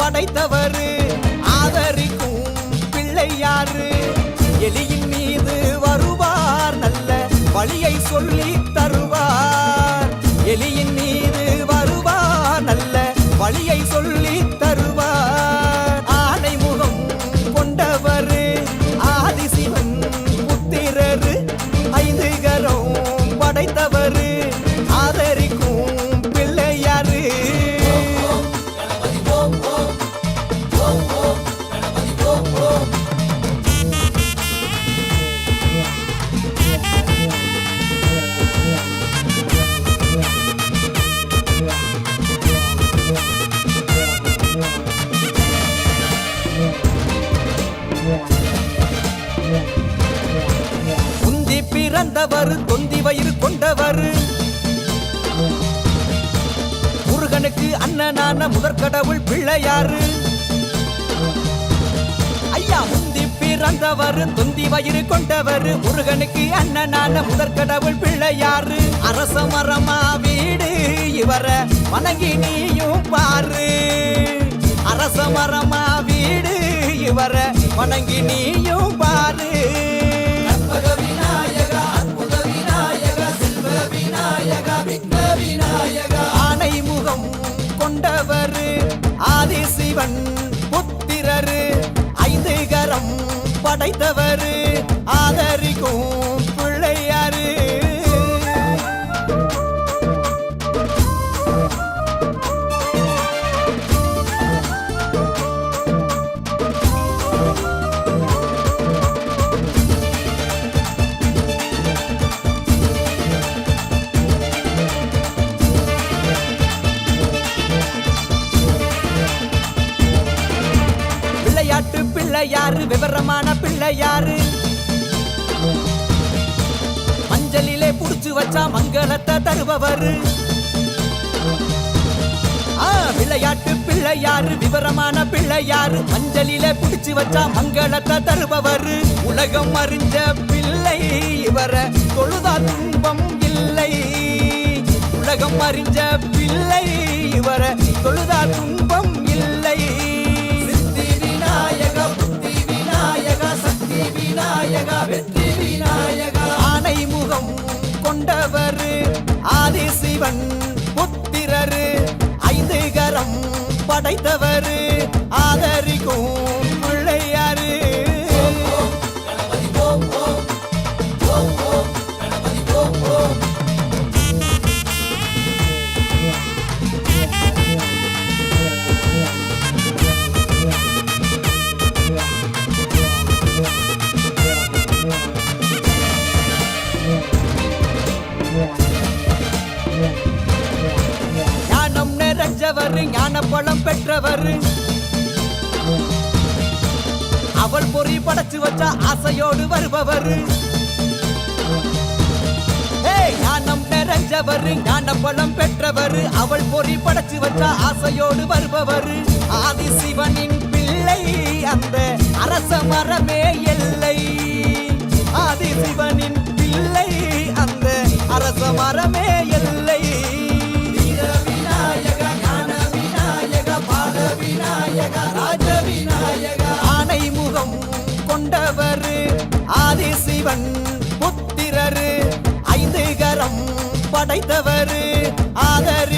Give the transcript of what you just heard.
படைத்தவரு ஆதரிக்கும் பிள்ளையாரு எலியின் மீது வருவார் நல்ல வழியை சொல்லி தருவார் எலியின் மீது வருவார் நல்ல வழியை சொல்லி தருவார் ஆனை முகம் கொண்டவரு ஆதிசிவன் புத்திரரு ஐந்து கரம் படைத்தவரு ஆதரிக்கும் பிள்ளையாரு குந்தி பிறந்தவர் தொந்தி வயிறு கொண்டவர் முருகனுக்கு அண்ணனான முதற்கடவுள் பிள்ளையாரு ஐயா முந்தி பிறந்தவர் தொந்தி வயிறு கொண்டவர் முருகனுக்கு அண்ணனான முதற்கடவுள் பிள்ளையாரு அரச மரமா வீடு இவர வணங்கி நீயும் பாரு அரச மரமா வீடு இவர வணங்கி நீயும் பாரு ஆனை முகம் கொண்டவர் ஆதிசிவன் புத்திரரு ஐந்து கரம் படைத்தவர் ஆதரிக்கும் பிள்ளையாரு விளையாட்டு பிள்ளையாரு விவரமான பிள்ளையாரு மஞ்சளிலே புடிச்சு வச்சா மங்களத்தை தருபவரு விளையாட்டு பிள்ளையாரு விவரமான பிள்ளையாரு மஞ்சளிலே புடிச்சு வச்சா மங்களத்தை தருபவரு உலகம் அறிஞ்ச பிள்ளை இவர தொழுதா துன்பம் இல்லை உலகம் அறிஞ்ச பிள்ளை இவர தொழுதா துன்பம் இல்லை ஆனை முகம் கொண்டவர் ஆதிசிவன் புத்திரரு ஐந்து கரம் படைத்தவர் ஆதரிக்கும் பிள்ளையாரு ஞானம் நிறைஞ்சவர் ஞான பழம் பெற்றவர் அவள் பொறி படைச்சு வச்சா ஆசையோடு வருபவர் ஞானம் நிறைஞ்சவர் ஞான பழம் பெற்றவர் அவள் பொறி படைச்சு வச்சா ஆசையோடு வருபவர் ஆதிசிவனின் பிள்ளை அந்த அரச மரமே எல்லை ஆதிசிவனின் பிள்ளை அந்த அரச மரமே எல்லை ஆனை முகம் கொண்டவர் ஆதிசிவன் புத்திரரு ஐந்து கரம் படைத்தவர் ஆதரி